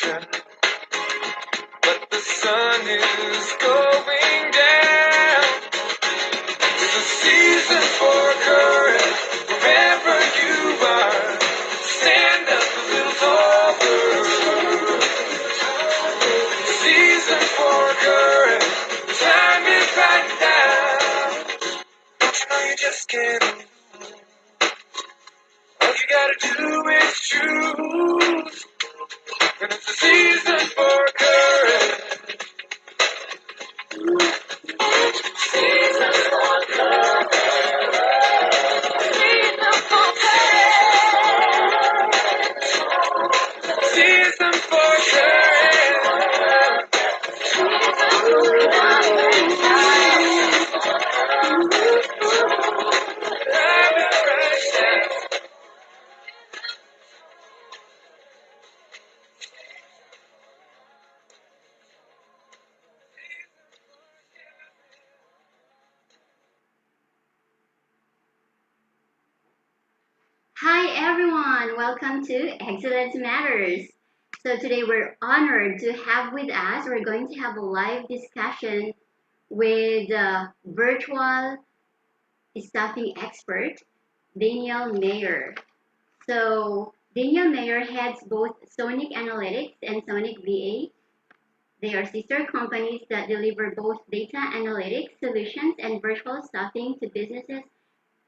ocean, but the sun is going down. It's a season for courage, wherever you are. Stand up a little taller. Season for courage, the time is right now. Don't you know you just can't lose? All you gotta do is choose. And it's a season for courage. Season for courage. Season for courage. Season for courage. Hi everyone, welcome to Excellence Matters. So today we're honored to have with us, we're going to have a live discussion with virtual staffing expert, Daniel Meyer. So Daniel Meyer heads both Sonic Analytics and Sonic VA. They are sister companies that deliver both data analytics solutions and virtual staffing to businesses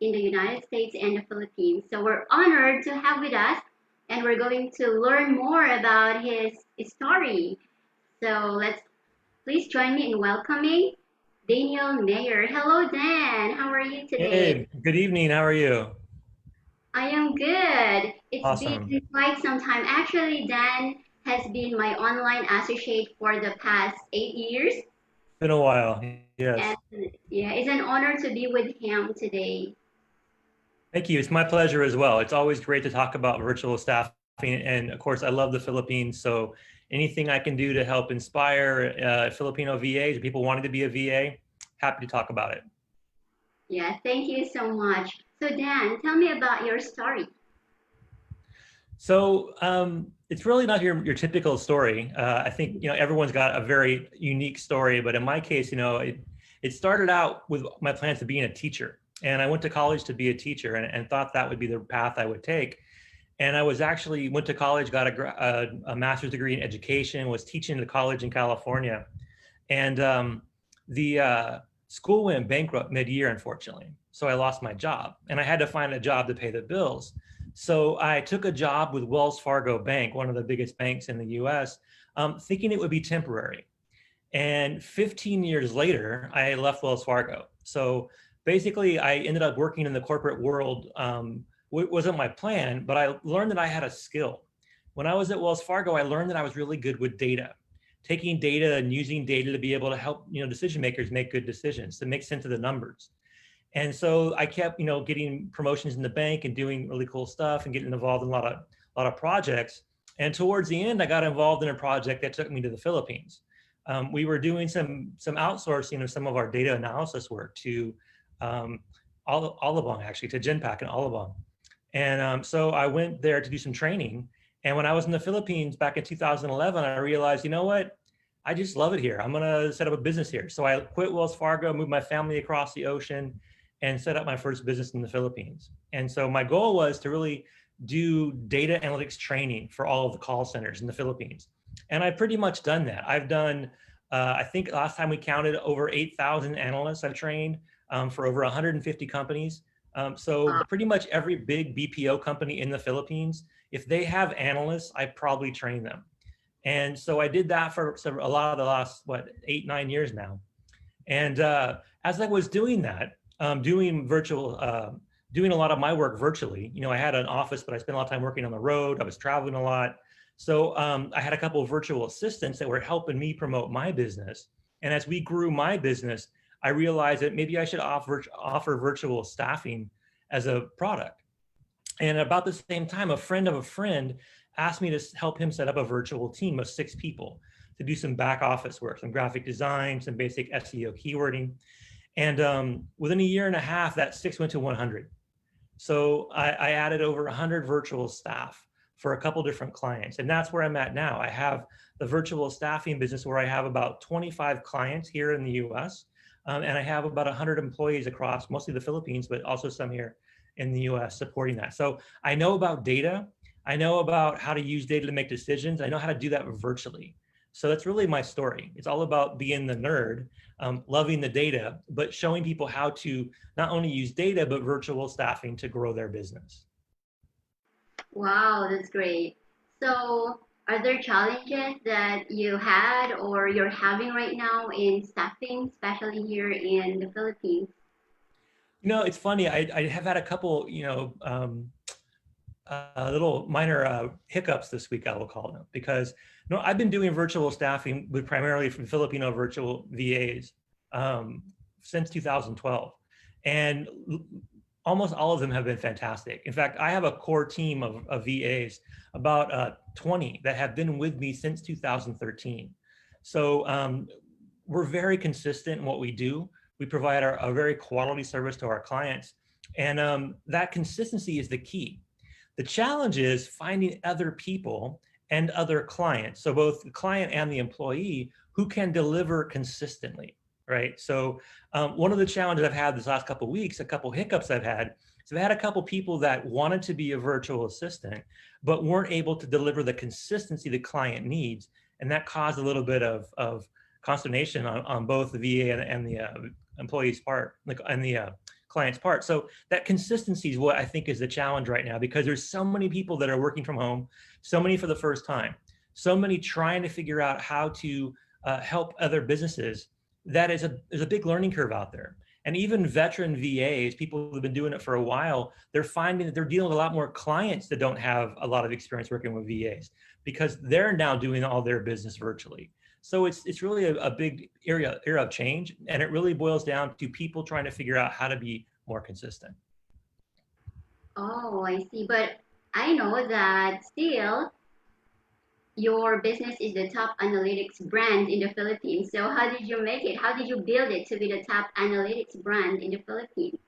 in the United States and the Philippines. So we're honored to have with us, and we're going to learn more about his story. So let's please join me in welcoming Daniel Mayer. Hello, Dan. How are you today? Hey, good evening. How are you? I am good. It's Awesome. been quite some time. Actually, Dan has been my online associate for the past 8 years. Been a while. And Yes. yeah, it's an honor to be with him today. Thank you. It's my pleasure as well. It's always great to talk about virtual staffing. And of course, I love the Philippines. So anything I can do to help inspire Filipino VAs, people wanting to be a VA, happy to talk about it. Yeah, thank you so much. So Dan, tell me about your story. So it's really not your typical story. I think everyone's got a very unique story, but in my case, it started out with my plans of being a teacher, and I went to college to be a teacher, and thought that would be the path I would take. And I was actually went to college, got a master's degree in education, was teaching at a college in California, and the school went bankrupt mid-year, unfortunately. So I lost my job, and I had to find a job to pay the bills. So I took a job with Wells Fargo Bank, one of the biggest banks in the U.S., thinking it would be temporary. And 15 years later, I left Wells Fargo. So basically, I ended up working in the corporate world. Wasn't my plan, but I learned that I had a skill. When I was at Wells Fargo, I learned that I was really good with data, taking data and using data to be able to help decision makers make good decisions, to make sense of the numbers. And so I kept getting promotions in the bank and doing really cool stuff and getting involved in a lot of projects. And towards the end, I got involved in a project that took me to the Philippines. We were doing some outsourcing of some of our data analysis work to Alabang, actually, to Genpact and Alabang. And so I went there to do some training. And when I was in the Philippines back in 2011, I realized, you know what? I just love it here. I'm going to set up a business here. So I quit Wells Fargo, moved my family across the ocean, and set up my first business in the Philippines. And so my goal was to really do data analytics training for all of the call centers in the Philippines. And I've pretty much done that. I've done, I think last time we counted, over 8,000 analysts I've trained for over 150 companies. So pretty much every big BPO company in the Philippines, if they have analysts, I probably train them. And so I did that for a lot of the last, 8, 9 years now. And as I was doing that, doing doing a lot of my work virtually, I had an office, but I spent a lot of time working on the road. I was traveling a lot. So I had a couple of virtual assistants that were helping me promote my business. And as we grew my business, I realized that maybe I should offer virtual staffing as a product. And about the same time, a friend of a friend asked me to help him set up a virtual team of 6 people to do some back office work, some graphic design, some basic SEO keywording. And within a year and a half, that 6 went to 100. So I added over 100 virtual staff. for a couple different clients. And that's where I'm at now. I have the virtual staffing business where I have about 25 clients here in the US. And I have about 100 employees across mostly the Philippines, but also some here in the US supporting that. So I know about data. I know about how to use data to make decisions. I know how to do that virtually. So that's really my story. It's all about being the nerd, loving the data, but showing people how to not only use data, but virtual staffing to grow their business. Wow, that's great. So, are there challenges that you had or you're having right now in staffing, especially here in the Philippines? You know, it's funny. I have had a couple, little minor hiccups this week, I will call them, because I've been doing virtual staffing with primarily from Filipino virtual VAs since 2012, and almost all of them have been fantastic. In fact, I have a core team of VAs, about 20 that have been with me since 2013. So we're very consistent in what we do. We provide a very quality service to our clients, and that consistency is the key. The challenge is finding other people and other clients, so both the client and the employee, who can deliver consistently, right? So one of the challenges I've had this last couple of weeks, a couple hiccups I've had, so I've had a couple people that wanted to be a virtual assistant, but weren't able to deliver the consistency the client needs, and that caused a little bit of consternation on both the VA and the employee's part, and the client's part. So that consistency is what I think is the challenge right now, because there's so many people that are working from home, so many for the first time, so many trying to figure out how to help other businesses. That is a big learning curve out there. And even veteran VAs, people who've been doing it for a while, they're finding that they're dealing with a lot more clients that don't have a lot of experience working with VAs, because they're now doing all their business virtually. So it's really a big era of change, and it really boils down to people trying to figure out how to be more consistent. Oh, I see. But I know that still your business is the top analytics brand in the Philippines. So how did you make it? How did you build it to be the top analytics brand in the Philippines?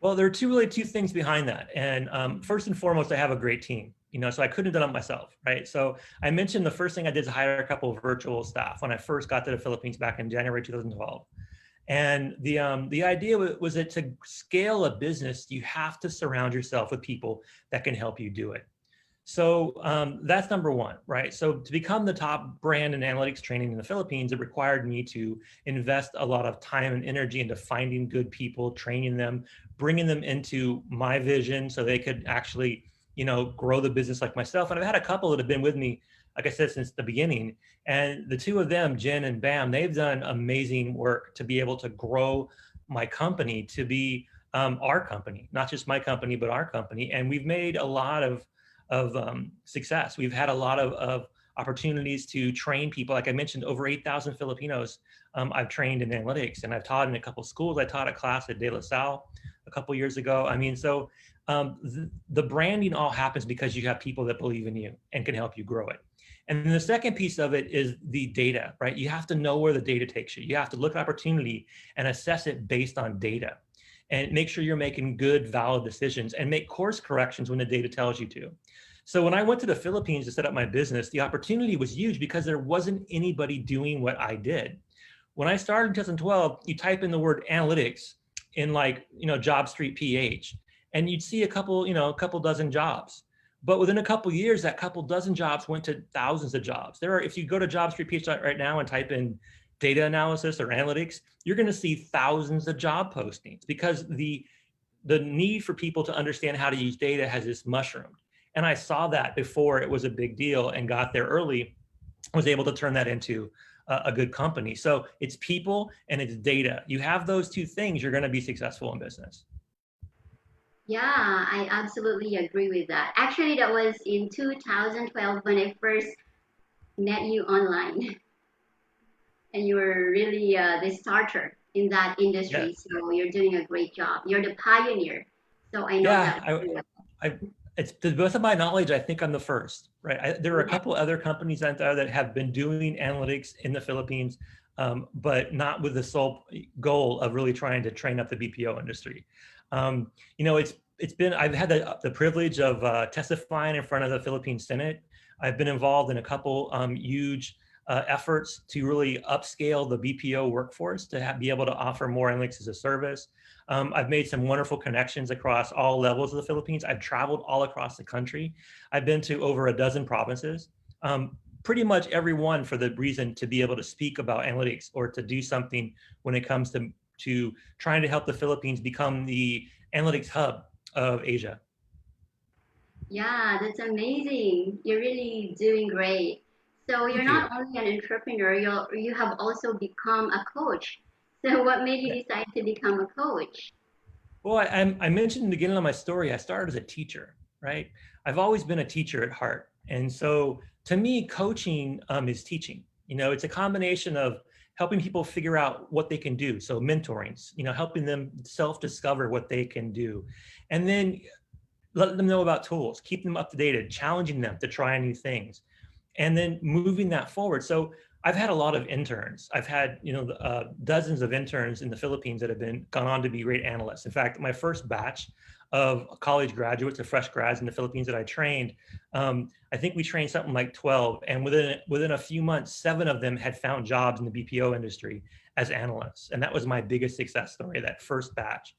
Well, there are two things behind that. And first and foremost, I have a great team, so I couldn't have done it myself, right? So I mentioned the first thing I did is hire a couple of virtual staff when I first got to the Philippines back in January 2012. And the idea was that to scale a business, you have to surround yourself with people that can help you do it. So that's number one, right? So to become the top brand in analytics training in the Philippines, it required me to invest a lot of time and energy into finding good people, training them, bringing them into my vision so they could actually, grow the business like myself. And I've had a couple that have been with me, like I said, since the beginning. And the two of them, Jen and Bam, they've done amazing work to be able to grow my company to be our company, not just my company, but our company. And we've made a lot of success. We've had a lot of opportunities to train people. Like I mentioned, over 8,000 Filipinos I've trained in analytics, and I've taught in a couple of schools. I taught a class at De La Salle a couple years ago. I mean, so the branding all happens because you have people that believe in you and can help you grow it. And then the second piece of it is the data, right? You have to know where the data takes you. You have to look at opportunity and assess it based on data, and make sure you're making good, valid decisions, and make course corrections when the data tells you to. So when I went to the Philippines to set up my business, the opportunity was huge because there wasn't anybody doing what I did. When I started in 2012, you type in the word analytics in Job Street PH, and you'd see a couple dozen jobs. But within a couple years, that couple dozen jobs went to thousands of jobs. If you go to Job Street PH right now and type in data analysis or analytics, you're going to see thousands of job postings, because the need for people to understand how to use data has just mushroomed. And I saw that before it was a big deal, and got there early, was able to turn that into a good company. So it's people and it's data. You have those two things, you're going to be successful in business. Yeah, I absolutely agree with that. Actually, that was in 2012 when I first met you online, and you were really the starter in that Yeah. industry. So you're doing a great job. You're the pioneer. So I know Yeah. that. It's to the best of my knowledge, I think I'm the first, right? There are a Yeah. couple other companies out there that have been doing analytics in the Philippines, but not with the sole goal of really trying to train up the BPO industry. It's I've had the privilege of testifying in front of the Philippine Senate. I've been involved in a couple huge efforts to really upscale the BPO workforce to be able to offer more analytics as a service. I've made some wonderful connections across all levels of the Philippines. I've traveled all across the country. I've been to over a dozen provinces, pretty much every one for the reason to be able to speak about analytics or to do something when it comes to trying to help the Philippines become the analytics hub of Asia. Yeah, that's amazing. You're really doing great. So you're Thank you. not only an entrepreneur, you have also become a coach. So what made you decide to become a coach? Well, I mentioned in the beginning of my story, I started as a teacher, right? I've always been a teacher at heart. And so to me, coaching is teaching. It's a combination of helping people figure out what they can do. So mentoring, helping them self-discover what they can do. And then letting them know about tools, keep them up to date, challenging them to try new things, and then moving that forward. So I've had a lot of interns. I've had dozens of interns in the Philippines that have gone on to be great analysts. In fact, my first batch of college graduates, of fresh grads in the Philippines that I trained, I think we trained something like 12, and within a few months, 7 of them had found jobs in the BPO industry as analysts, and that was my biggest success story, that first batch.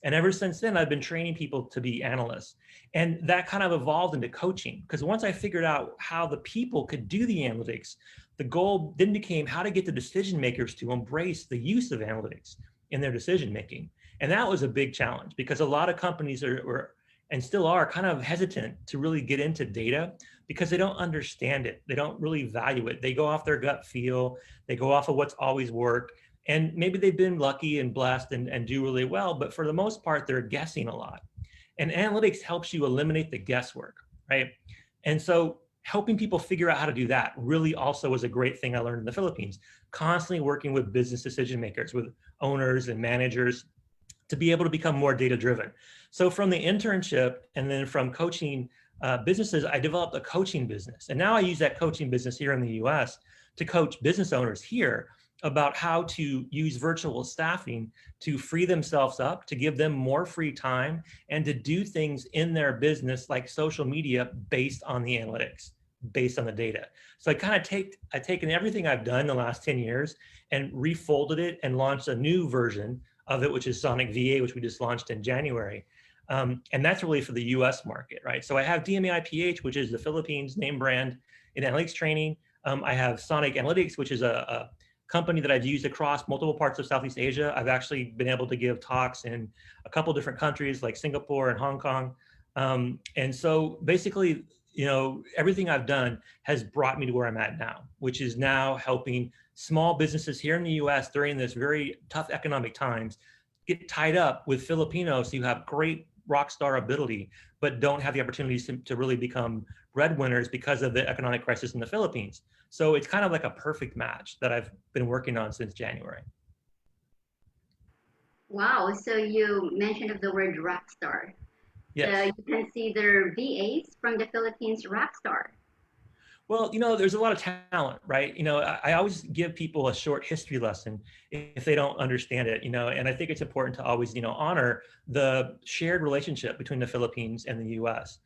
And ever since then, I've been training people to be analysts. And that kind of evolved into coaching, because once I figured out how the people could do the analytics, the goal then became how to get the decision makers to embrace the use of analytics in their decision making. And that was a big challenge, because a lot of companies were and still are kind of hesitant to really get into data because they don't understand it. They don't really value it. They go off their gut feel. They go off of what's always worked. And maybe they've been lucky and blessed and do really well, but for the most part, they're guessing a lot. And analytics helps you eliminate the guesswork, right? And so helping people figure out how to do that really also was a great thing I learned in the Philippines, constantly working with business decision makers, with owners and managers to be able to become more data driven. So from the internship and then from coaching businesses, I developed a coaching business. And now I use that coaching business here in the US to coach business owners here about how to use virtual staffing to free themselves up, to give them more free time, and to do things in their business like social media based on the analytics, based on the data. So I've taken everything I've done the last 10 years and refolded it and launched a new version of it, which is Sonic VA, which we just launched in January. And that's really for the US market, right? So I have DMAI-PH, which is the Philippines name brand in analytics training. I have Sonic Analytics, which is a company that I've used across multiple parts of Southeast Asia. I've actually been able to give talks in a couple different countries like Singapore and Hong Kong. And so basically, everything I've done has brought me to where I'm at now, which is now helping small businesses here in the US during this very tough economic times get tied up with Filipinos who have great rockstar ability, but don't have the opportunities to really become breadwinners because of the economic crisis in the Philippines. So it's kind of like a perfect match that I've been working on since January. Wow, so you mentioned of the word rockstar. So Yes. you consider VAs from the Philippines rockstar. Well, there's a lot of talent, right? I always give people a short history lesson if they don't understand it, and I think it's important to always, honor the shared relationship between the Philippines and the US.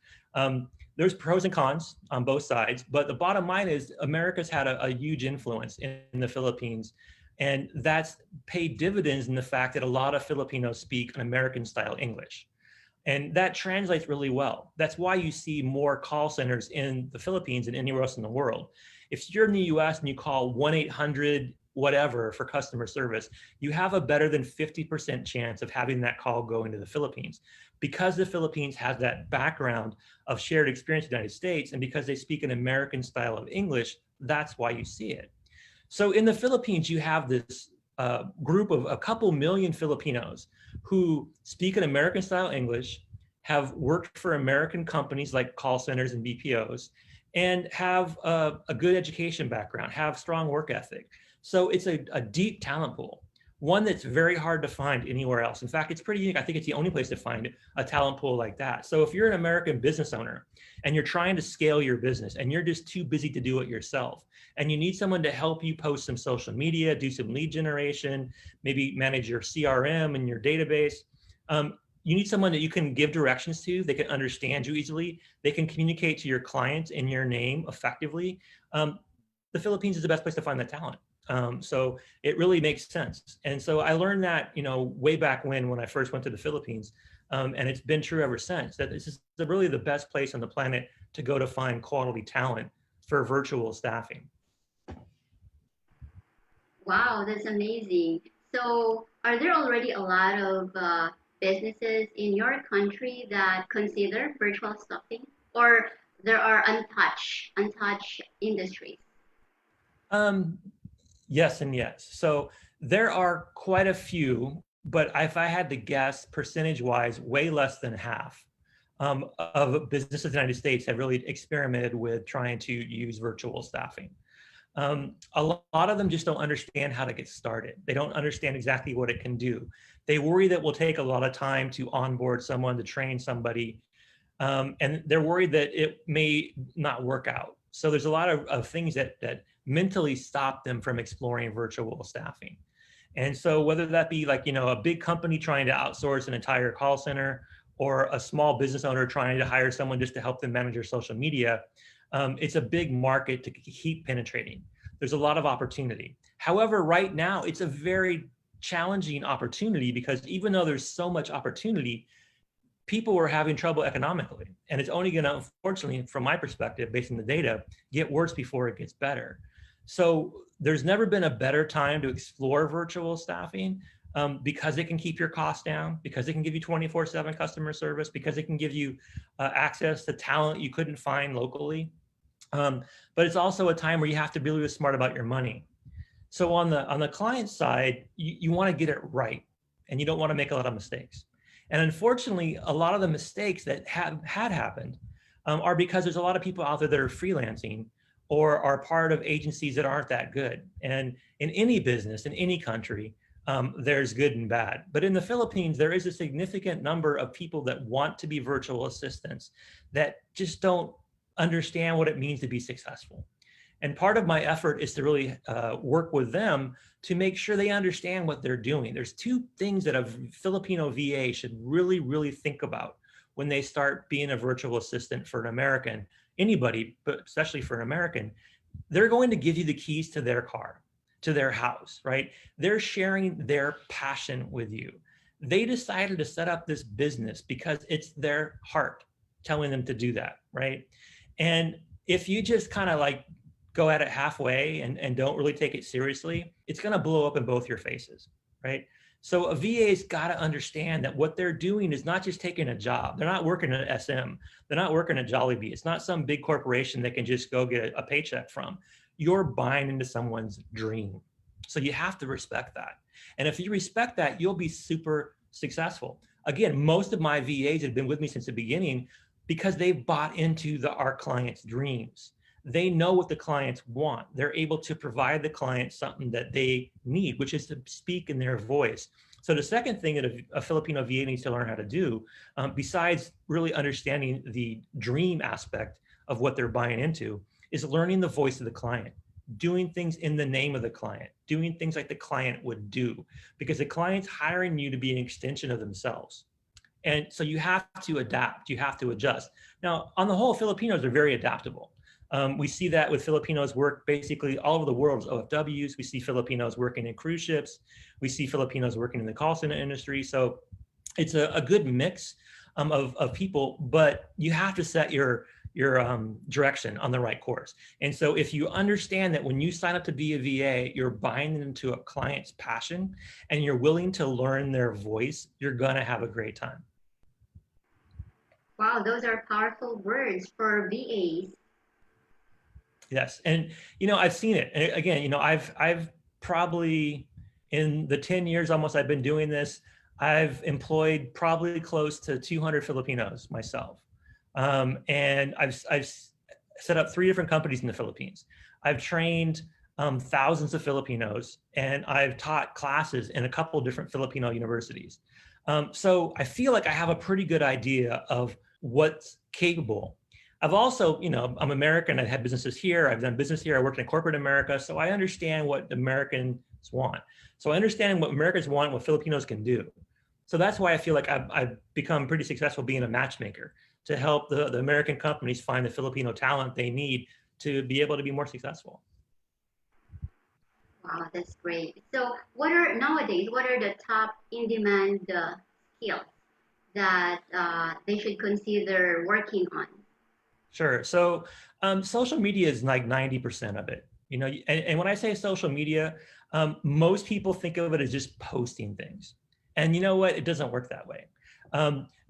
There's pros and cons on both sides, but the bottom line is America's had a huge influence in the Philippines, and that's paid dividends in the fact that a lot of Filipinos speak an American style English. And that translates really well. That's why you see more call centers in the Philippines than anywhere else in the world. If you're in the US and you call 1-800 whatever for customer service, you have a better than 50% chance of having that call go into the Philippines. Because the Philippines has that background of shared experience with the United States, and because they speak an American style of English, that's why you see it. So in the Philippines, you have this group of a couple million Filipinos who speak an American style English, have worked for American companies like call centers and BPOs, and have a good education background, have strong work ethic. So it's a deep talent pool, one that's very hard to find anywhere else. In fact, it's pretty unique. I think it's the only place to find a talent pool like that. So if you're an American business owner and you're trying to scale your business and you're just too busy to do it yourself, and you need someone to help you post some social media, do some lead generation, maybe manage your CRM and your database, you need someone that you can give directions to. They can understand you easily. They can communicate to your clients in your name effectively. The Philippines is the best place to find that talent. So it really makes sense. And so I learned that, way back when I first went to the Philippines, and it's been true ever since, that this is really the best place on the planet to go to find quality talent for virtual staffing. Wow, that's amazing. So, are there already a lot of businesses in your country that consider virtual staffing, or there are untouched industries? Yes and yes. So there are quite a few, but if I had to guess, percentage-wise, way less than half of businesses in the United States have really experimented with trying to use virtual staffing. A lot of them just don't understand how to get started. They don't understand exactly what it can do. They worry that will take a lot of time to onboard someone, to train somebody, and they're worried that it may not work out. So there's a lot of things that mentally stop them from exploring virtual staffing. And so whether that be like, a big company trying to outsource an entire call center, or a small business owner trying to hire someone just to help them manage their social media, it's a big market to keep penetrating. There's a lot of opportunity. However, right now, it's a very challenging opportunity, because even though there's so much opportunity, people are having trouble economically. And it's only going to, unfortunately, from my perspective, based on the data, get worse before it gets better. So there's never been a better time to explore virtual staffing, because it can keep your costs down, because it can give you 24/7 customer service, because it can give you access to talent you couldn't find locally. But it's also a time where you have to be really smart about your money. So on the client side, you want to get it right, and you don't want to make a lot of mistakes. And unfortunately, a lot of the mistakes that had happened are because there's a lot of people out there that are freelancing or are part of agencies that aren't that good. And in any business, in any country, there's good and bad. But in the Philippines, there is a significant number of people that want to be virtual assistants that just don't understand what it means to be successful. And part of my effort is to really work with them to make sure they understand what they're doing. There's two things that a Filipino VA should really, really think about when they start being a virtual assistant for an American, anybody, but especially for an American. They're going to give you the keys to their car, to their house, right? They're sharing their passion with you. They decided to set up this business because it's their heart telling them to do that, right? And if you just kind of like go at it halfway and don't really take it seriously, it's going to blow up in both your faces, right? So a VA's got to understand that what they're doing is not just taking a job. They're not working at SM. They're not working at Jollibee. It's not some big corporation they can just go get a paycheck from. You're buying into someone's dream. So you have to respect that. And if you respect that, you'll be super successful. Again, most of my VAs have been with me since the beginning because they've bought into our clients' dreams. They know what the clients want. They're able to provide the client something that they need, which is to speak in their voice. So the second thing that a Filipino VA needs to learn how to do, besides really understanding the dream aspect of what they're buying into, is learning the voice of the client, doing things in the name of the client, doing things like the client would do, because the client's hiring you to be an extension of themselves. And so you have to adapt, you have to adjust. Now, on the whole, Filipinos are very adaptable. We see that with Filipinos work basically all over the world as OFWs. We see Filipinos working in cruise ships. We see Filipinos working in the call center industry. So it's a good mix of people, but you have to set your direction on the right course. And so if you understand that when you sign up to be a VA, you're buying into a client's passion and you're willing to learn their voice, you're gonna have a great time. Wow, those are powerful words for VAs. Yes, and I've seen it. And again, I've probably in the 10 years almost I've been doing this, I've employed probably close to 200 Filipinos myself, and I've set up 3 different companies in the Philippines. I've trained thousands of Filipinos, and I've taught classes in a couple of different Filipino universities. So I feel like I have a pretty good idea of what's capable. I've also, I'm American, I've had businesses here, I've done business here, I worked in corporate America, so I understand what Americans want. So I understand what Americans want, what Filipinos can do. So that's why I feel like I've become pretty successful being a matchmaker to help the American companies find the Filipino talent they need to be able to be more successful. Wow, that's great. So, what are the top in-demand skills that they should consider working on? Sure. So social media is like 90% of it. You know, and when I say social media, most people think of it as just posting things. And you know what? It doesn't work that way.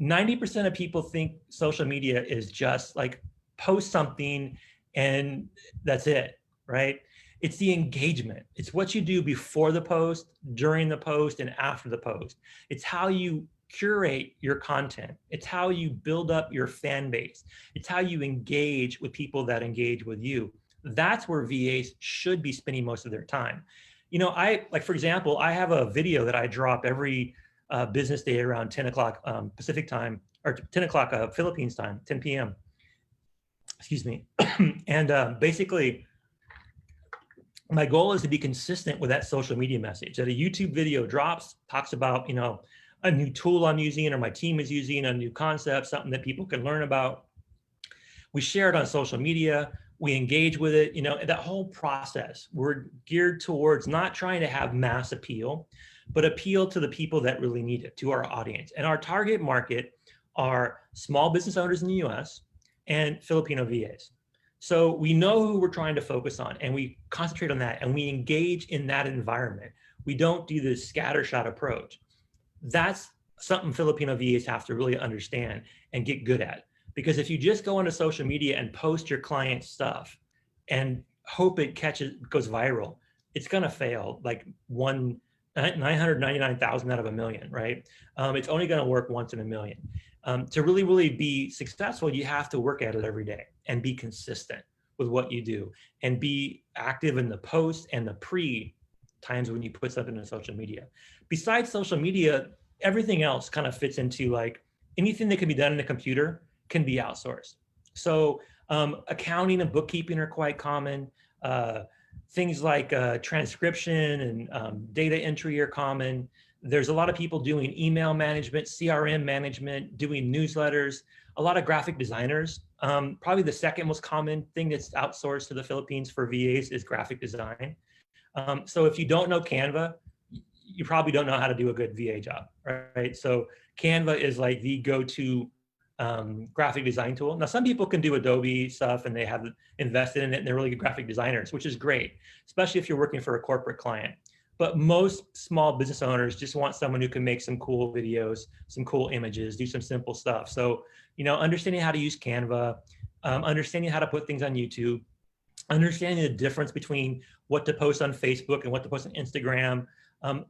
90% of people think social media is just like post something and that's it, right? It's the engagement. It's what you do before the post, during the post, and after the post. It's how you curate your content. It's how you build up your fan base. It's how you engage with people that engage with you. That's where VAs should be spending most of their time. You know, like, for example, I have a video that I drop every business day around 10 o'clock Pacific time, or 10 o'clock Philippines time, 10 p.m. Excuse me. And basically, my goal is to be consistent with that social media message. That a YouTube video drops, talks about, you know, a new tool I'm using or my team is using, a new concept, something that people can learn about. We share it on social media, we engage with it, you know, that whole process. We're geared towards not trying to have mass appeal, but appeal to the people that really need it, to our audience. And our target market are small business owners in the US and Filipino VAs. So we know who we're trying to focus on and we concentrate on that and we engage in that environment. We don't do this scattershot approach. That's something Filipino VAs have to really understand and get good at. Because if you just go onto social media and post your client stuff and hope it goes viral, it's going to fail like 999,000 out of a million, right? It's only going to work once in a million. To really, really be successful, you have to work at it every day and be consistent with what you do and be active in the post and the pre times when you put something in social media. Besides social media, everything else kind of fits into like anything that can be done in a computer can be outsourced. So accounting and bookkeeping are quite common. Things like transcription and data entry are common. There's a lot of people doing email management, CRM management, doing newsletters, a lot of graphic designers. Probably the second most common thing that's outsourced to the Philippines for VAs is graphic design. So if you don't know Canva, you probably don't know how to do a good VA job, right? So Canva is like the go-to graphic design tool. Now, some people can do Adobe stuff and they have invested in it and they're really good graphic designers, which is great, especially if you're working for a corporate client. But most small business owners just want someone who can make some cool videos, some cool images, do some simple stuff. So, you know, understanding how to use Canva, understanding how to put things on YouTube, understanding the difference between what to post on Facebook and what to post on Instagram,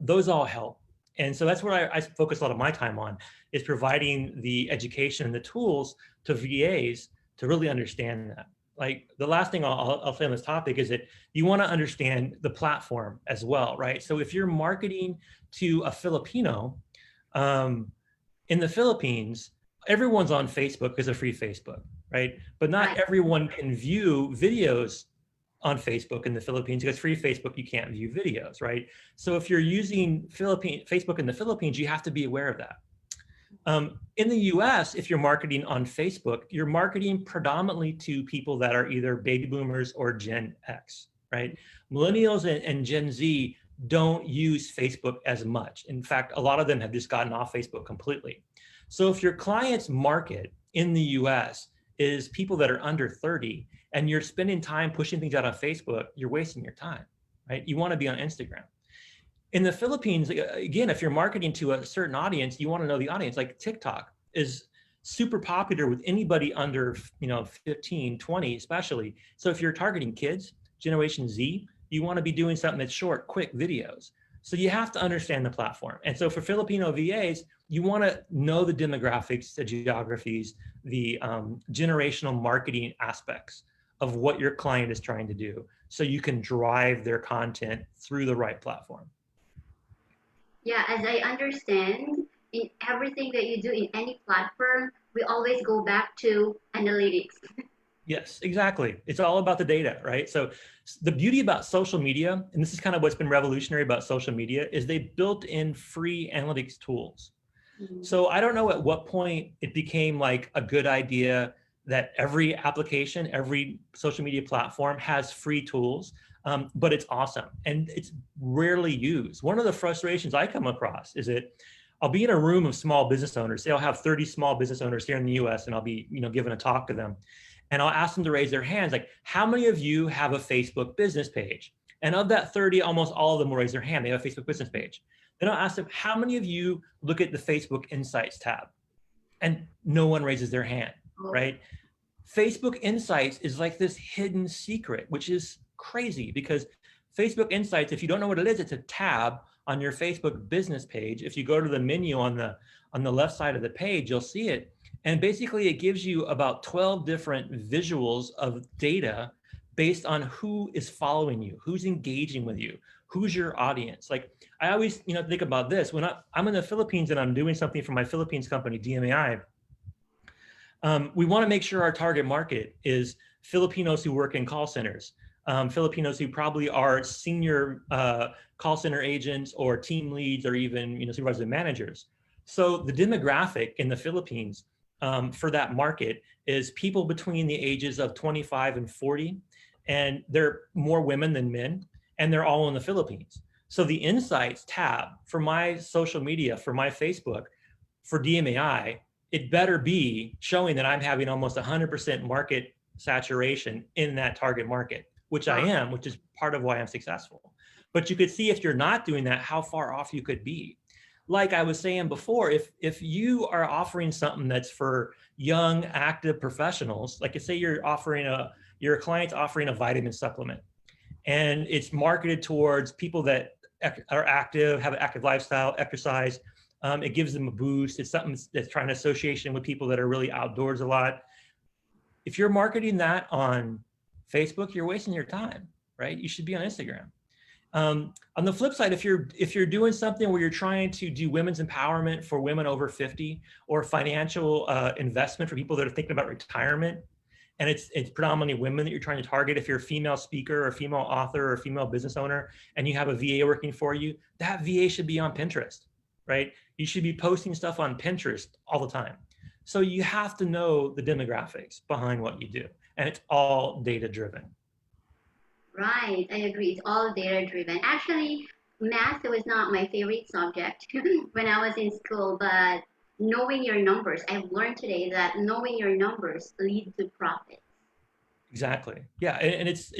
those all help. And so that's what I focus a lot of my time on, is providing the education and the tools to VAs to really understand that. Like the last thing I'll say on this topic is that you want to understand the platform as well, right? So if you're marketing to a Filipino in the Philippines, everyone's on Facebook because of free Facebook, right? But not everyone can view videos on Facebook in the Philippines because free Facebook, you can't view videos, right? So if you're using Facebook in the Philippines, you have to be aware of that. In the US, if you're marketing on Facebook, you're marketing predominantly to people that are either baby boomers or Gen X, right? Millennials and Gen Z don't use Facebook as much. In fact, a lot of them have just gotten off Facebook completely. So if your client's market in the US is people that are under 30 and you're spending time pushing things out on Facebook, you're wasting your time, right? You want to be on Instagram. In the Philippines, again, if you're marketing to a certain audience, you want to know the audience. Like TikTok is super popular with anybody under, 15, 20 especially. So if you're targeting kids, Generation Z, you want to be doing something that's short, quick videos. So you have to understand the platform. And so for Filipino VAs, you want to know the demographics, the geographies, the generational marketing aspects of what your client is trying to do, so you can drive their content through the right platform. Yeah, as I understand, in everything that you do in any platform, we always go back to analytics. Yes, exactly. It's all about the data, right? So the beauty about social media, and this is kind of what's been revolutionary about social media, is they built in free analytics tools. So I don't know at what point it became like a good idea that every application, every social media platform has free tools, but it's awesome and it's rarely used. One of the frustrations I come across is that I'll be in a room of small business owners. Say I'll have 30 small business owners here in the US and I'll be, giving a talk to them. And I'll ask them to raise their hands, like, how many of you have a Facebook business page? And of that 30, almost all of them will raise their hand. They have a Facebook business page. Then I'll ask them, how many of you look at the Facebook Insights tab? And no one raises their hand, right? Facebook Insights is like this hidden secret, which is crazy because Facebook Insights, if you don't know what it is, it's a tab on your Facebook business page. If you go to the menu on the left side of the page, you'll see it. And basically it gives you about 12 different visuals of data based on who is following you, who's engaging with you, who's your audience. Like I always, think about this when I'm in the Philippines and I'm doing something for my Philippines company, DMAI. We want to make sure our target market is Filipinos who work in call centers, Filipinos who probably are senior call center agents or team leads or even supervisors and managers. So the demographic in the Philippines for that market is people between the ages of 25 and 40, and they're more women than men, and they're all in the Philippines. So the Insights tab for my social media, for my Facebook, for DMAI, it better be showing that I'm having almost 100% market saturation in that target market, which I am, which is part of why I'm successful. But you could see if you're not doing that, how far off you could be. Like I was saying before, if you are offering something that's for young, active professionals, like say your client's offering a vitamin supplement, and it's marketed towards people that are active, have an active lifestyle, exercise. It gives them a boost. It's something that's trying to association with people that are really outdoors a lot. If you're marketing that on Facebook, you're wasting your time, right? You should be on Instagram. On the flip side, if you're doing something where you're trying to do women's empowerment for women over 50 or financial investment for people that are thinking about retirement, and it's predominantly women that you're trying to target. If you're a female speaker or a female author or a female business owner and you have a VA working for you, that VA should be on Pinterest, right? You should be posting stuff on Pinterest all the time. So you have to know the demographics behind what you do, and it's all data driven. Right, I agree. It's all data driven. Actually, math was not my favorite subject when I was in school, but knowing your numbers, I've learned today that knowing your numbers lead to profit. Exactly. Yeah, and it's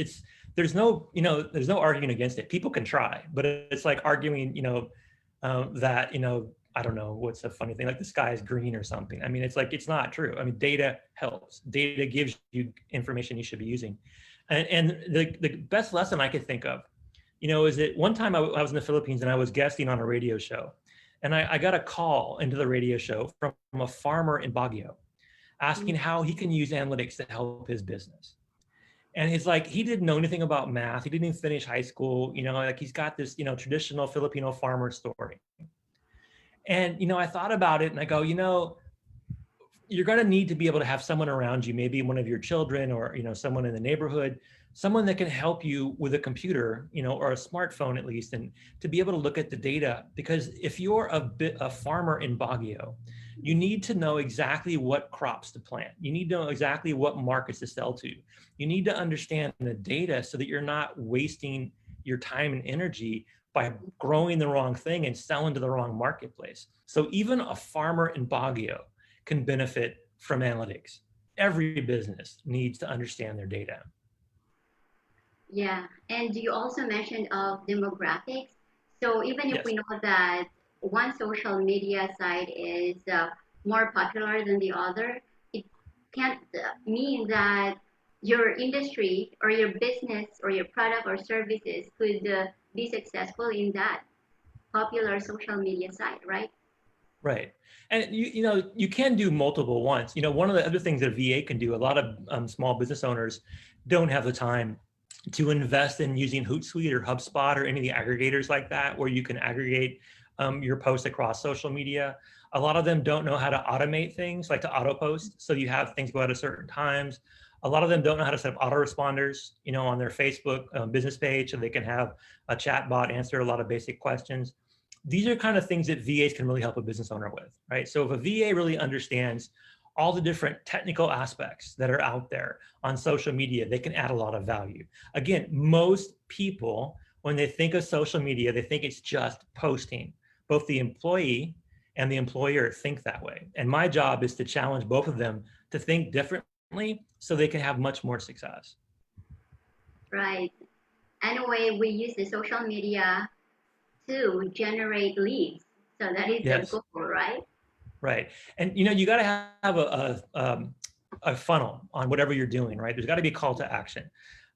there's no arguing against it. People can try, but it's like arguing that I don't know what's a funny thing like the sky is green or something. I mean, it's like it's not true. I mean, data helps. Data gives you information you should be using. And the best lesson I could think of, is that one time I was in the Philippines and I was guesting on a radio show, and I got a call into the radio show from a farmer in Baguio asking how he can use analytics to help his business. And he's like, he didn't know anything about math. He didn't even finish high school. Like he's got this, traditional Filipino farmer story. And, I thought about it and I go, you're going to need to be able to have someone around you, maybe one of your children or, someone in the neighborhood, someone that can help you with a computer, or a smartphone at least, and to be able to look at the data. Because if you're a farmer in Baguio, you need to know exactly what crops to plant. You need to know exactly what markets to sell to. You need to understand the data so that you're not wasting your time and energy by growing the wrong thing and selling to the wrong marketplace. So even a farmer in Baguio can benefit from analytics. Every business needs to understand their data. Yeah, and you also mentioned of demographics. So even if Yes. we know that one social media site is more popular than the other, it can't mean that your industry or your business or your product or services could be successful in that popular social media site, right? Right. And you can do multiple ones. One of the other things that VA can do, a lot of small business owners don't have the time to invest in using Hootsuite or HubSpot or any of the aggregators like that, where you can aggregate your posts across social media. A lot of them don't know how to automate things, like to auto post. So you have things go out at certain times. A lot of them don't know how to set up autoresponders, on their Facebook business page, so they can have a chat bot answer a lot of basic questions. These are kind of things that VAs can really help a business owner with, right? So if a VA really understands all the different technical aspects that are out there on social media, they can add a lot of value. Again, most people, when they think of social media, they think it's just posting. Both the employee and the employer think that way. And my job is to challenge both of them to think differently so they can have much more success. Right. Anyway, we use the social media to generate leads. So that is the Yes. goal, right? Right. And you got to have a funnel on whatever you're doing, right? There's got to be a call to action.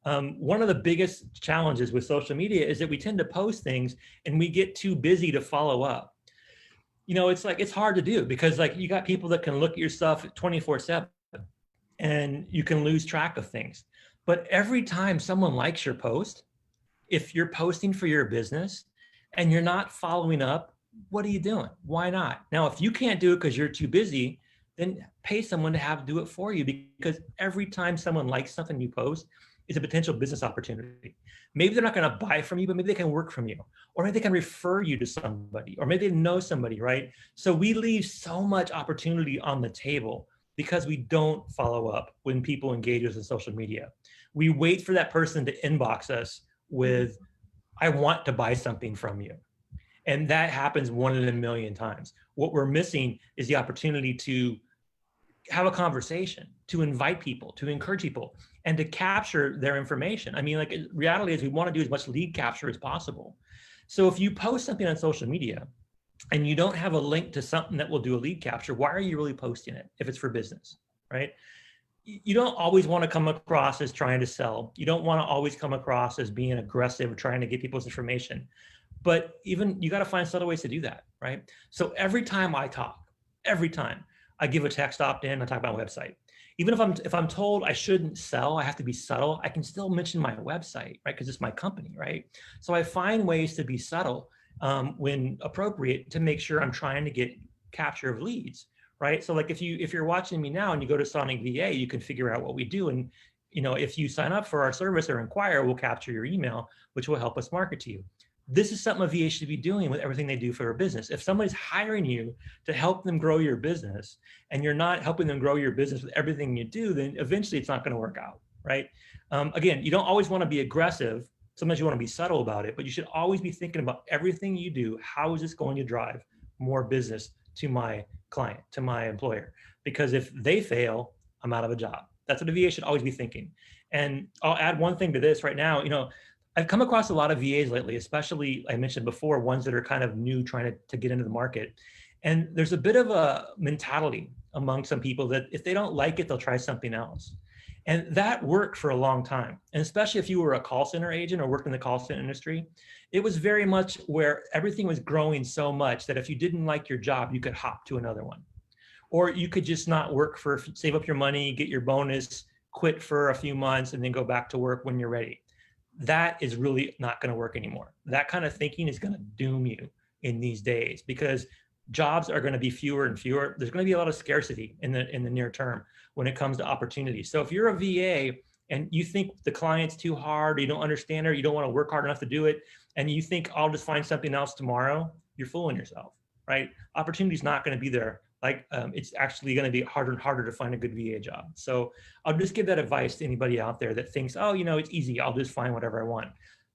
One of the biggest challenges with social media is that we tend to post things and we get too busy to follow up. It's hard to do because you got people that can look at your stuff 24/7 and you can lose track of things. But every time someone likes your post, if you're posting for your business and you're not following up, what are you doing? Why not? Now, if you can't do it because you're too busy, then pay someone to have do it for you, because every time someone likes something you post is a potential business opportunity. Maybe they're not going to buy from you, but maybe they can work from you, or maybe they can refer you to somebody, or maybe they know somebody, right? So we leave so much opportunity on the table because we don't follow up when people engage us in social media. We wait for that person to inbox us with, I want to buy something from you. And that happens 1 in a million times. What we're missing is the opportunity to have a conversation, to invite people, to encourage people, and to capture their information. I mean, reality is we want to do as much lead capture as possible. So if you post something on social media and you don't have a link to something that will do a lead capture, why are you really posting it if it's for business, right? You don't always want to come across as trying to sell. You don't want to always come across as being aggressive, trying to get people's information. But even you got to find subtle ways to do that, right? So every time I give a text opt-in, I talk about my website. Even if I'm told I shouldn't sell, I have to be subtle, I can still mention my website, right? Because it's my company, right? So I find ways to be subtle when appropriate to make sure I'm trying to get capture of leads, right? So if you're watching me now and you go to Sonic VA, you can figure out what we do. And if you sign up for our service or inquire, we'll capture your email, which will help us market to you. This is something a VA should be doing with everything they do for a business. If somebody's hiring you to help them grow your business and you're not helping them grow your business with everything you do, then eventually it's not going to work out, right? Again, you don't always want to be aggressive. Sometimes you want to be subtle about it, but you should always be thinking about everything you do. How is this going to drive more business to my client, to my employer? Because if they fail, I'm out of a job. That's what a VA should always be thinking. And I'll add one thing to this right now. I've come across a lot of VAs lately, especially I mentioned before, ones that are kind of new, trying to get into the market. And there's a bit of a mentality among some people that if they don't like it, they'll try something else. And that worked for a long time. And especially if you were a call center agent or worked in the call center industry, it was very much where everything was growing so much that if you didn't like your job, you could hop to another one. Or you could just not work save up your money, get your bonus, quit for a few months, and then go back to work when you're ready. That is really not going to work anymore. That kind of thinking is going to doom you in these days because jobs are going to be fewer and fewer. There's going to be a lot of scarcity in the near term when it comes to opportunities. So if you're a VA and you think the client's too hard, or you don't understand her, you don't want to work hard enough to do it, and you think I'll just find something else tomorrow, you're fooling yourself, right? Opportunity's not going to be there. It's actually going to be harder and harder to find a good VA job. So I'll just give that advice to anybody out there that thinks, oh, it's easy, I'll just find whatever I want.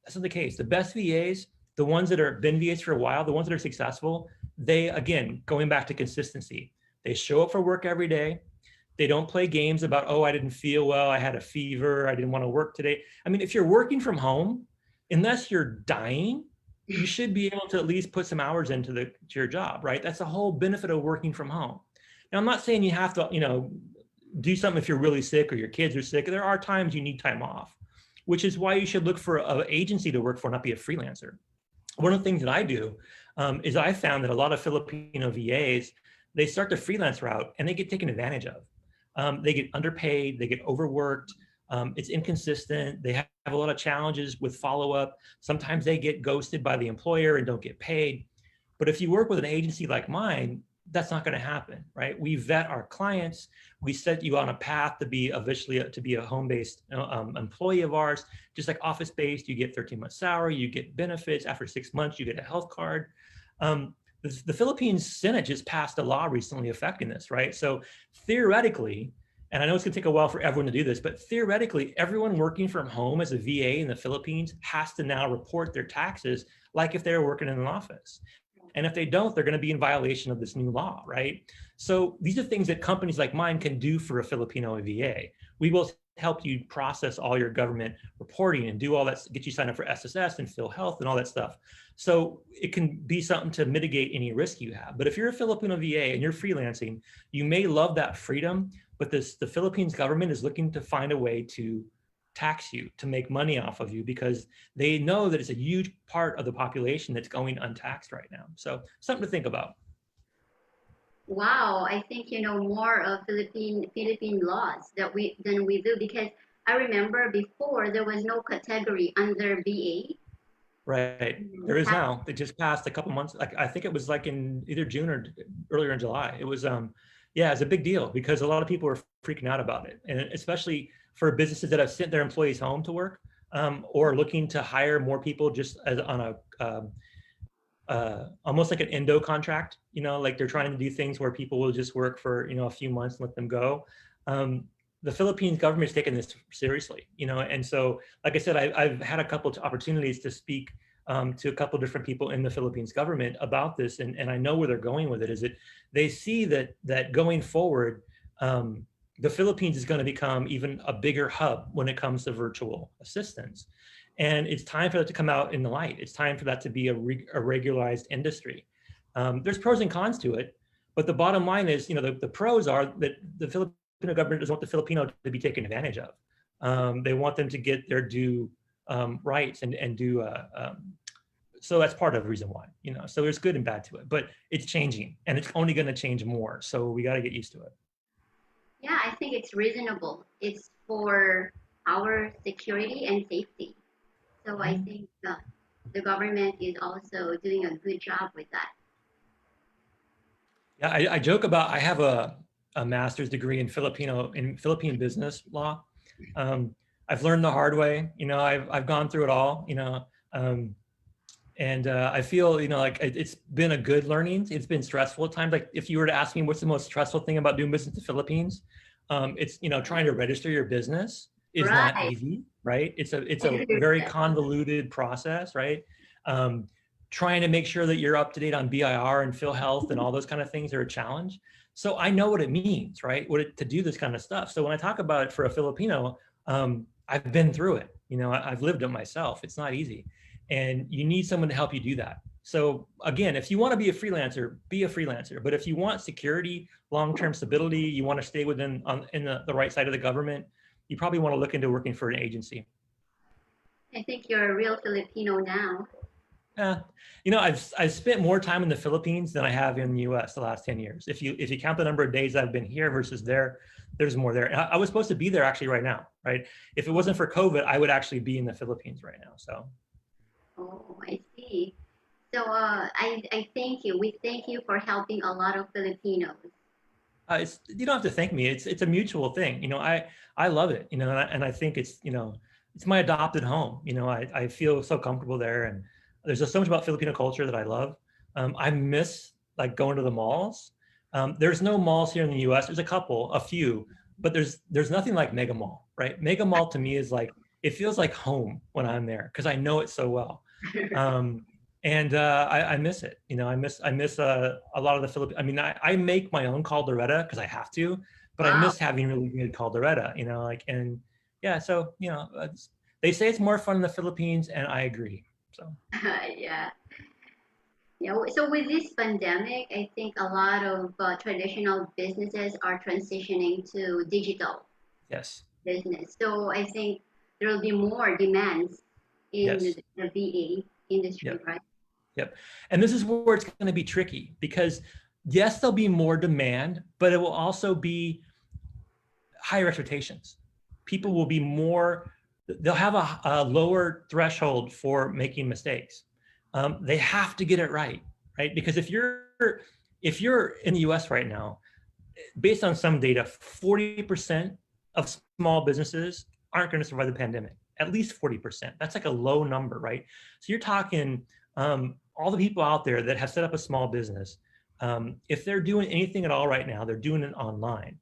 That's not the case. The best VAs, the ones that have been VAs for a while, the ones that are successful, they, again, going back to consistency, they show up for work every day. They don't play games about, oh, I didn't feel well, I had a fever, I didn't want to work today. I mean, if you're working from home, unless you're dying, you should be able to at least put some hours into your job, right? That's the whole benefit of working from home. Now, I'm not saying you have to, do something if you're really sick or your kids are sick. There are times you need time off, which is why you should look for an agency to work for, not be a freelancer. One of the things that I do is I found that a lot of Filipino VAs, they start the freelance route and they get taken advantage of. They get underpaid, they get overworked. It's inconsistent. They have a lot of challenges with follow-up. Sometimes they get ghosted by the employer and don't get paid. But if you work with an agency like mine, that's not going to happen, right? We vet our clients. We set you on a path to be a home-based employee of ours. Just like office-based, you get 13-month salary, you get benefits. After 6 months, you get a health card. The Philippines Senate just passed a law recently affecting this, right? So theoretically, and I know it's going to take a while for everyone to do this, but theoretically, everyone working from home as a VA in the Philippines has to now report their taxes like if they were working in an office. And if they don't, they're going to be in violation of this new law, right? So these are things that companies like mine can do for a Filipino VA. We will help you process all your government reporting and do all that, get you signed up for SSS and PhilHealth and all that stuff. So it can be something to mitigate any risk you have. But if you're a Filipino VA and you're freelancing, you may love that freedom, but the Philippines government is looking to find a way to tax you, to make money off of you, because they know that it's a huge part of the population that's going untaxed right now. So something to think about. Wow, I think you know more of Philippine laws than we do, because I remember before there was no category under VA. Right. There is now. It just passed a couple months. Like I think it was like in either June or earlier in July. It was yeah, it's a big deal because a lot of people are freaking out about it. And especially for businesses that have sent their employees home to work, or looking to hire more people just as on a almost like an endo contract, you know, like they're trying to do things where people will just work for, you know, a few months and let them go. The Philippines government is taking this seriously, you know, and so, like I said, I've had a couple of opportunities to speak to a couple of different people in the Philippines government about this, and I know where they're going with it. Is that they see that going forward, the Philippines is going to become even a bigger hub when it comes to virtual assistants, and it's time for that to come out in the light. It's time for that to be a regularized industry. There's pros and cons to it, but the bottom line is, you know, the pros are that the Filipino government doesn't want the Filipino to be taken advantage of. They want them to get their due rights and do. So that's part of the reason why, you know. So there's good and bad to it, but it's changing, and it's only going to change more. So we got to get used to it. Yeah, I think it's reasonable. It's for our security and safety. So I think the government is also doing a good job with that. Yeah, I joke about I have a master's degree in Philippine business law. I've learned the hard way, you know. I've gone through it all, you know, and I feel, you know, like it's been a good learning. It's been stressful at times. Like if you were to ask me what's the most stressful thing about doing business in the Philippines, it's, you know, trying to register your business is not Right. easy, right? It's a very convoluted process, right? Trying to make sure that you're up to date on BIR and PhilHealth and all those kind of things are a challenge. So I know what it means, right? To do this kind of stuff. So when I talk about it for a Filipino, I've been through it. You know, I've lived it myself. It's not easy, and you need someone to help you do that. So again, if you want to be a freelancer, be a freelancer. But if you want security, long-term stability, you want to stay within in the right side of the government, you probably want to look into working for an agency. I think you're a real Filipino now. You know, I've spent more time in the Philippines than I have in the U.S. the last 10 years. If you count the number of days I've been here versus there, there's more there. And I was supposed to be there actually right now, right? If it wasn't for COVID, I would actually be in the Philippines right now. So. Oh, I see. So I thank you. We thank you for helping a lot of Filipinos. You don't have to thank me. It's a mutual thing. You know, I love it. You know, and I think it's, you know, it's my adopted home. You know, I feel so comfortable there, and there's just so much about Filipino culture that I love. I miss like going to the malls. There's no malls here in the U.S. There's a few, but there's nothing like Mega Mall, right? Mega Mall to me is like, it feels like home when I'm there because I know it so well. And I miss it. You know, I miss a lot of the Philippines. I mean, I make my own caldereta because I have to, but I Wow. miss having really good caldereta, you know, like, and yeah, so, you know, they say it's more fun in the Philippines, and I agree. So. Yeah. Yeah. So with this pandemic, I think a lot of traditional businesses are transitioning to digital Yes. business. So I think there will be more demands in Yes. the VA industry, Yep. right? Yep. And this is where it's going to be tricky because yes, there'll be more demand, but it will also be higher expectations. People will be they'll have a lower threshold for making mistakes. They have to get it right? Because if you're in the US right now, based on some data, 40% of small businesses aren't going to survive the pandemic. At least 40%. That's like a low number, right? So you're talking all the people out there that have set up a small business, if they're doing anything at all right now, they're doing it online.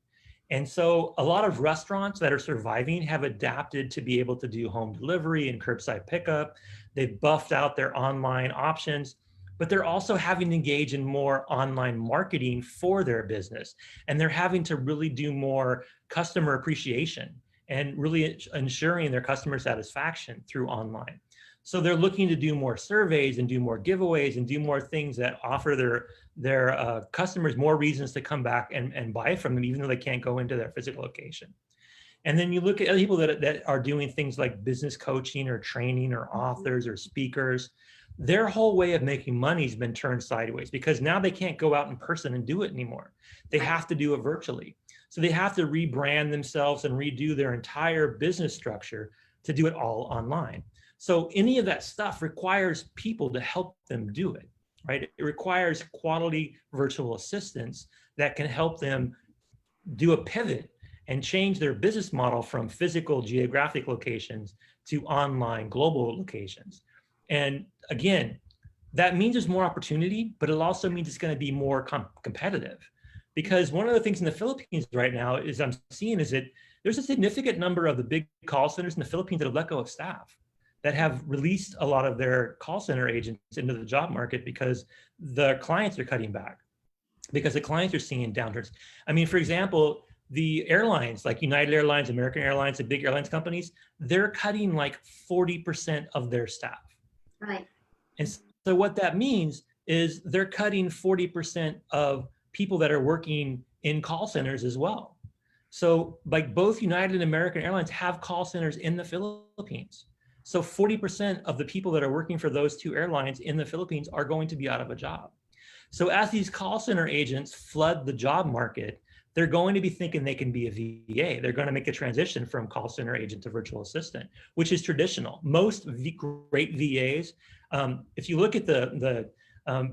And so a lot of restaurants that are surviving have adapted to be able to do home delivery and curbside pickup. They've buffed out their online options, but they're also having to engage in more online marketing for their business. And they're having to really do more customer appreciation and really ensuring their customer satisfaction through online. So they're looking to do more surveys and do more giveaways and do more things that offer their customers more reasons to come back and buy from them, even though they can't go into their physical location. And then you look at other people that are doing things like business coaching or training or authors or speakers. Their whole way of making money has been turned sideways because now they can't go out in person and do it anymore. They have to do it virtually. So they have to rebrand themselves and redo their entire business structure to do it all online. So any of that stuff requires people to help them do it, right? It requires quality virtual assistants that can help them do a pivot and change their business model from physical geographic locations to online global locations. And again, that means there's more opportunity, but it also means it's going to be more competitive. Because one of the things in the Philippines right now is I'm seeing is that there's a significant number of the big call centers in the Philippines that have let go of staff, that have released a lot of their call center agents into the job market because the clients are cutting back, because the clients are seeing downturns. I mean, for example, the airlines like United Airlines, American Airlines, the big airlines companies, they're cutting like 40% of their staff. Right. And so what that means is they're cutting 40% of people that are working in call centers as well. So like both United and American Airlines have call centers in the Philippines. So 40% of the people that are working for those two airlines in the Philippines are going to be out of a job. So as these call center agents flood the job market, they're going to be thinking they can be a VA. They're going to make a transition from call center agent to virtual assistant, which is traditional. Most great VAs, if you look at the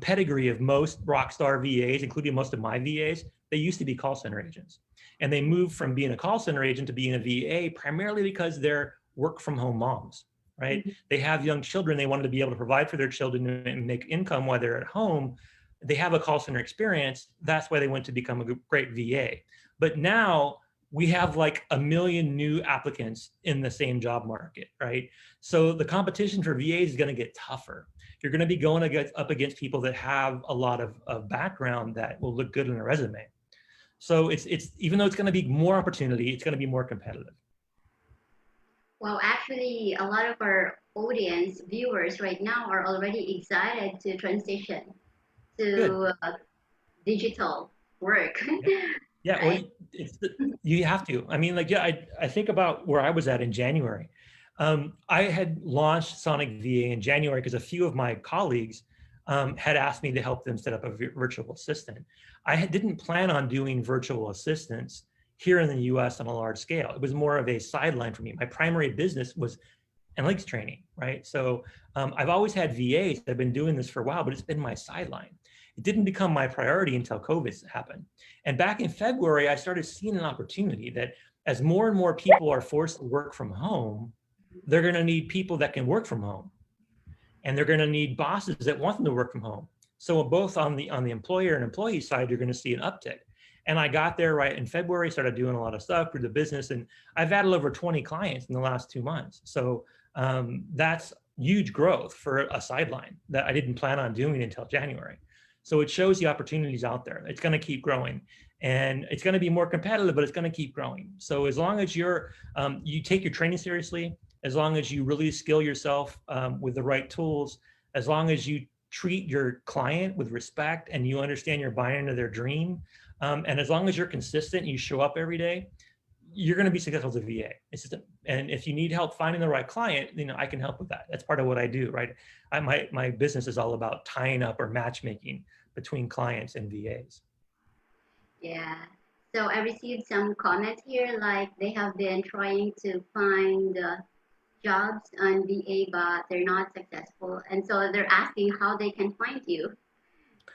pedigree of most Rockstar VAs, including most of my VAs, they used to be call center agents. And they moved from being a call center agent to being a VA primarily because they're work from home moms, right? Mm-hmm. They have young children. They wanted to be able to provide for their children and make income while they're at home. They have a call center experience. That's why they went to become a great VA. But now we have like 1 million new applicants in the same job market, right? So the competition for VAs is going to get tougher. You're going to be going up against people that have a lot of background that will look good in a resume. So it's even though it's going to be more opportunity, it's going to be more competitive. Well, actually, a lot of our audience viewers right now are already excited to transition to digital work. Yeah, right? Well, you have to. I mean, like, yeah, I think about where I was at in January. I had launched Sonic VA in January because a few of my colleagues had asked me to help them set up a virtual assistant. I didn't plan on doing virtual assistants here in the US on a large scale. It was more of a sideline for me. My primary business was analytics training, right? So I've always had VAs that have been doing this for a while, but it's been my sideline. It didn't become my priority until COVID happened. And back in February, I started seeing an opportunity that as more and more people are forced to work from home, they're going to need people that can work from home. And they're going to need bosses that want them to work from home. So both on the employer and employee side, you're going to see an uptick. And I got there right in February, started doing a lot of stuff for the business. And I've added over 20 clients in the last 2 months. So that's huge growth for a sideline that I didn't plan on doing until January. So it shows the opportunities out there. It's going to keep growing, and it's going to be more competitive, but it's going to keep growing. So as long as you take your training seriously, as long as you really skill yourself with the right tools, as long as you treat your client with respect and you understand you're buying into their dream, and as long as you're consistent and you show up every day, you're going to be successful as a VA. And if you need help finding the right client, I can help with that. That's part of what I do, right? My business is all about tying up or matchmaking between clients and VAs. Yeah. So I received some comments here, like they have been trying to find jobs on VA, but they're not successful. And so they're asking how they can find you.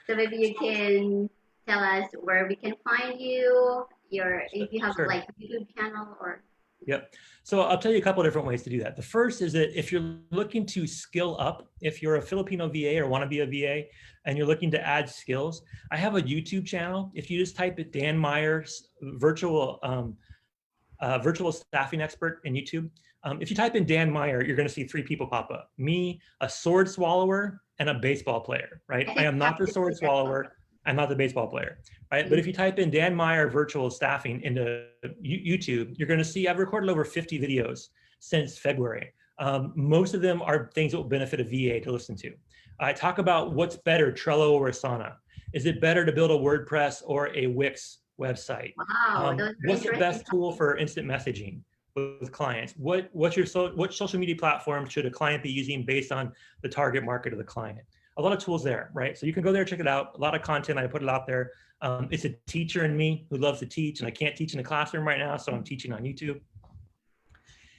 So maybe you can tell us where we can find you, if you have Sure. like a YouTube channel or. Yep. So I'll tell you a couple of different ways to do that. The first is that if you're looking to skill up, if you're a Filipino VA or want to be a VA and you're looking to add skills, I have a YouTube channel. If you just type it Dan Meyer virtual staffing expert in YouTube. If you type in Dan Meyer, you're going to see three people pop up: me, a sword swallower, and a baseball player. Right? I am not the sword swallower. I'm not the baseball player, right? But if you type in Dan Meyer virtual staffing into YouTube, you're going to see I've recorded over 50 videos since February. Most of them are things that will benefit a VA to listen to. I talk about what's better, Trello or Asana. Is it better to build a WordPress or a Wix website? Wow, those are What's the interesting. best tool for instant messaging with clients? What social media platform should a client be using based on the target market of the client? A lot of tools there, right? So you can go there, check it out. A lot of content, I put it out there. It's a teacher in me who loves to teach, and I can't teach in a classroom right now, so I'm teaching on YouTube.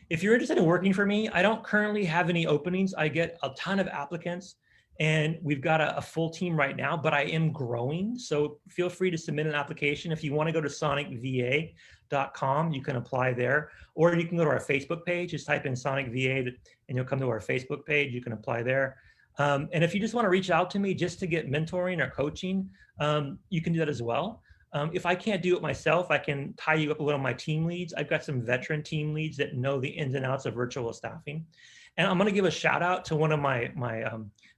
If you're interested in working for me, I don't currently have any openings. I get a ton of applicants, and we've got a full team right now, but I am growing. So feel free to submit an application. If you want to go to sonicva.com, you can apply there, or you can go to our Facebook page, just type in Sonic VA and you'll come to our Facebook page. You can apply there. And if you just want to reach out to me just to get mentoring or coaching, you can do that as well. If I can't do it myself, I can tie you up with one of my team leads. I've got some veteran team leads that know the ins and outs of virtual staffing. And I'm going to give a shout out to one of my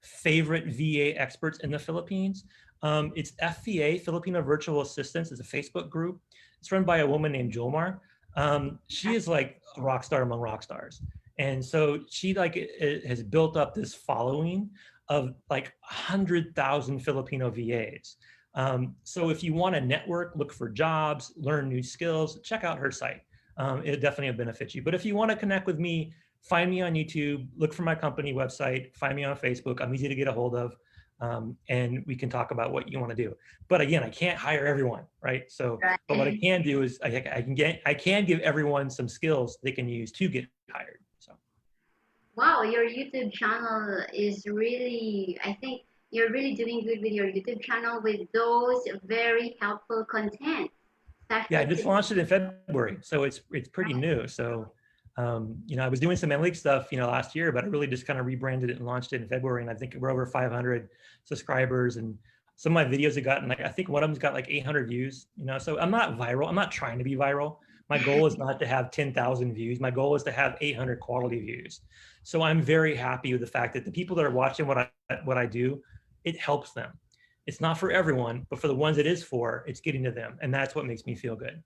favorite VA experts in the Philippines. It's FVA, Filipino Virtual Assistants. It's a Facebook group. It's run by a woman named Jolmar. She is like a rock star among rock stars. And so she has built up this following of like 100,000 Filipino VAs. So if you want to network, look for jobs, learn new skills, check out her site. It definitely will benefit you. But if you want to connect with me, find me on YouTube, look for my company website, find me on Facebook. I'm easy to get a hold of. And we can talk about what you want to do. But again, I can't hire everyone, right? So, but what I can do is I can give everyone some skills they can use to get hired. So. Wow, your YouTube channel is really, I think you're really doing good with your YouTube channel with those very helpful content. Yeah, I Especially just launched it in February, so it's pretty new. So, I was doing some analytics stuff, last year, but I really just kind of rebranded it and launched it in February. And I think we're over 500 subscribers, and some of my videos have gotten I think one of them's got like 800 views. So I'm not viral. I'm not trying to be viral. My goal is not to have 10,000 views. My goal is to have 800 quality views. So I'm very happy with the fact that the people that are watching what I do, it helps them. It's not for everyone, but for the ones it is for, it's getting to them. And that's what makes me feel good.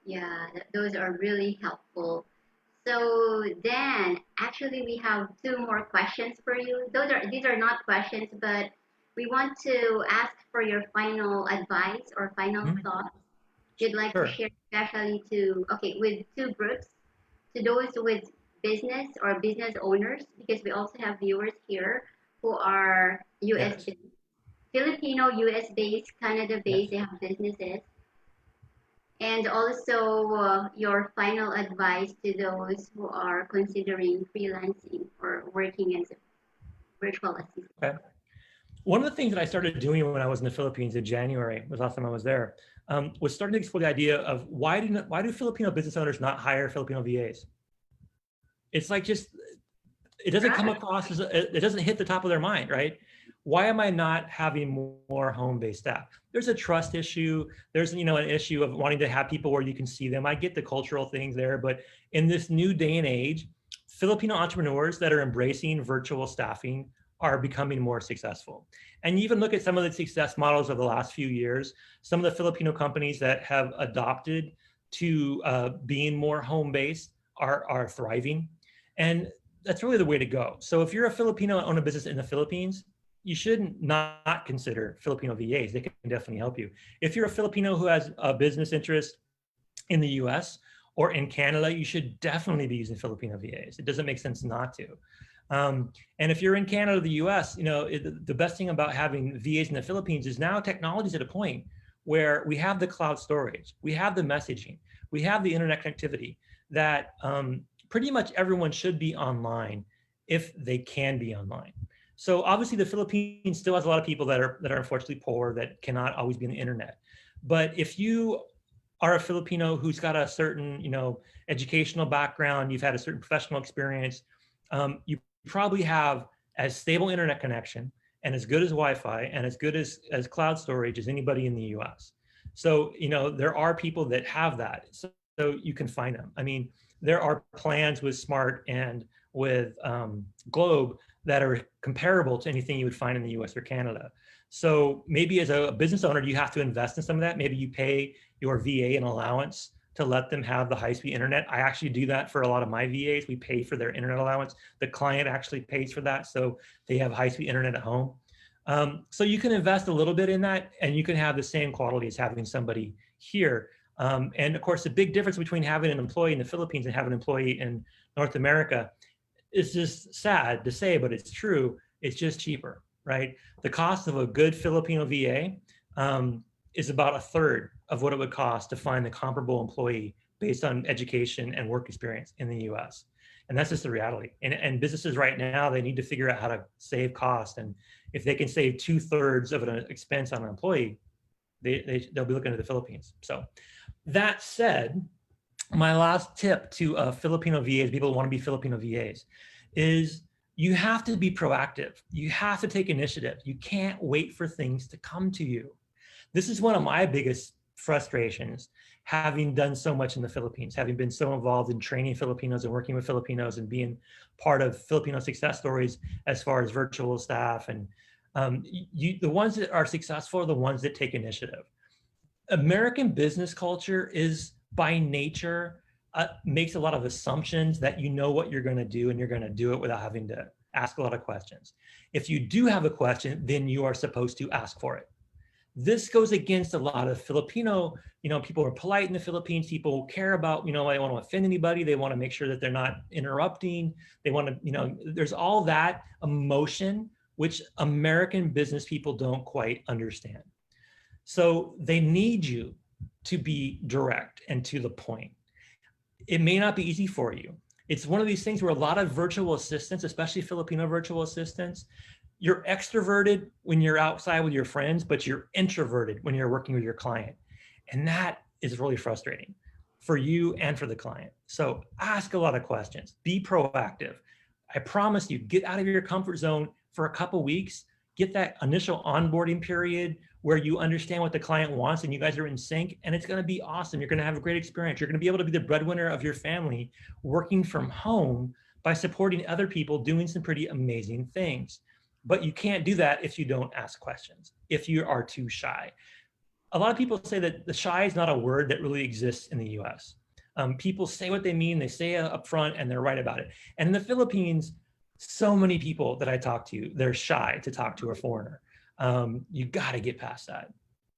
Yeah, those are really helpful. So Dan, actually we have two more questions for you. These are not questions, but we want to ask for your final advice or final thoughts you'd like to Sure. share, especially with two groups, to those with business or business owners, because we also have viewers here who are US Yes. based, Filipino, US based, Canada based, Yes. they have businesses. And also your final advice to those who are considering freelancing or working as a virtual assistant. Okay. One of the things that I started doing when I was in the Philippines in January, was the last time I was there, was starting to explore the idea of why do Filipino business owners not hire Filipino VAs? It's like it doesn't come across it doesn't hit the top of their mind, right? Why am I not having more home-based staff? There's a trust issue. There's an issue of wanting to have people where you can see them. I get the cultural things there, but in this new day and age, Filipino entrepreneurs that are embracing virtual staffing are becoming more successful. And you even look at some of the success models of the last few years, some of the Filipino companies that have adopted to being more home-based are thriving. And that's really the way to go. So if you're a Filipino and own a business in the Philippines, you shouldn't not consider Filipino VAs. They can definitely help you. If you're a Filipino who has a business interest in the US or in Canada, you should definitely be using Filipino VAs. It doesn't make sense not to. And if you're in Canada or the US, the best thing about having VAs in the Philippines is now technology is at a point where we have the cloud storage, we have the messaging, we have the internet connectivity that pretty much everyone should be online if they can be online. So obviously the Philippines still has a lot of people that are unfortunately poor, that cannot always be on the internet. But if you are a Filipino who's got a certain, educational background, you've had a certain professional experience, you probably have as stable internet connection and as good as Wi-Fi and as good as cloud storage as anybody in the US. So, there are people that have that. So you can find them. I mean, there are plans with Smart and with Globe that are comparable to anything you would find in the US or Canada. So maybe as a business owner, you have to invest in some of that. Maybe you pay your VA an allowance to let them have the high-speed internet. I actually do that for a lot of my VAs. We pay for their internet allowance. The client actually pays for that, so they have high-speed internet at home. So you can invest a little bit in that, and you can have the same quality as having somebody here. And of course, the big difference between having an employee in the Philippines and having an employee in North America is just sad to say, but it's true. It's just cheaper, right? The cost of a good Filipino VA is about a third of what it would cost to find the comparable employee based on education and work experience in the US. And that's just the reality. And businesses right now, they need to figure out how to save cost. And if they can save 2/3 of an expense on an employee, they'll be looking at the Philippines. So that said, my last tip to Filipino VAs, people who want to be Filipino VAs, is you have to be proactive. You have to take initiative. You can't wait for things to come to you. This is one of my biggest frustrations, having done so much in the Philippines, having been so involved in training Filipinos and working with Filipinos and being part of Filipino success stories as far as virtual staff. And the ones that are successful are the ones that take initiative. American business culture is by nature, makes a lot of assumptions that you know what you're going to do and you're going to do it without having to ask a lot of questions. If you do have a question, then you are supposed to ask for it. This goes against a lot of Filipino, people are polite in the Philippines. People care about, they don't want to offend anybody. They want to make sure that they're not interrupting. They want to, there's all that emotion, which American business people don't quite understand. So they need you to be direct and to the point. It may not be easy for you. It's one of these things where a lot of virtual assistants, especially Filipino virtual assistants, you're extroverted when you're outside with your friends, but you're introverted when you're working with your client. And that is really frustrating for you and for the client. So ask a lot of questions, be proactive. I promise you, get out of your comfort zone for a couple weeks, get that initial onboarding period where you understand what the client wants and you guys are in sync, and it's going to be awesome. You're going to have a great experience. You're going to be able to be the breadwinner of your family working from home by supporting other people doing some pretty amazing things. But you can't do that if you don't ask questions, if you are too shy. A lot of people say that the shy is not a word that really exists in the US. People say what they mean, they say it up front, and they're right about it. And in the Philippines, so many people that I talk to, they're shy to talk to a foreigner. You got to get past that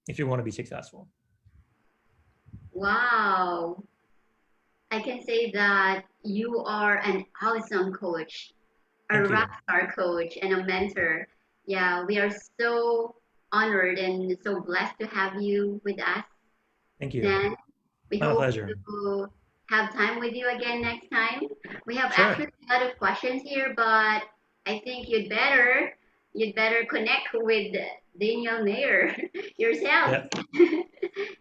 if you want to be successful. Wow. I can say that you are an awesome coach, a Thank you. rockstar coach, and a mentor. Yeah, we are so honored and so blessed to have you with us. Thank you. Then we My hope pleasure. to have time with you again next time. We have Sure. actually a lot of questions here, but I think you'd better connect with Daniel Mayer yourself. Yeah.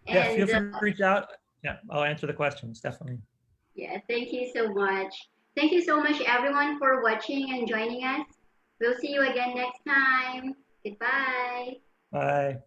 Yeah. Feel And free to reach out. Yeah. I'll answer the questions. Definitely. yeah, thank you so much. Thank you so much, everyone, for watching and joining us. We'll see you again next time. Goodbye. Bye.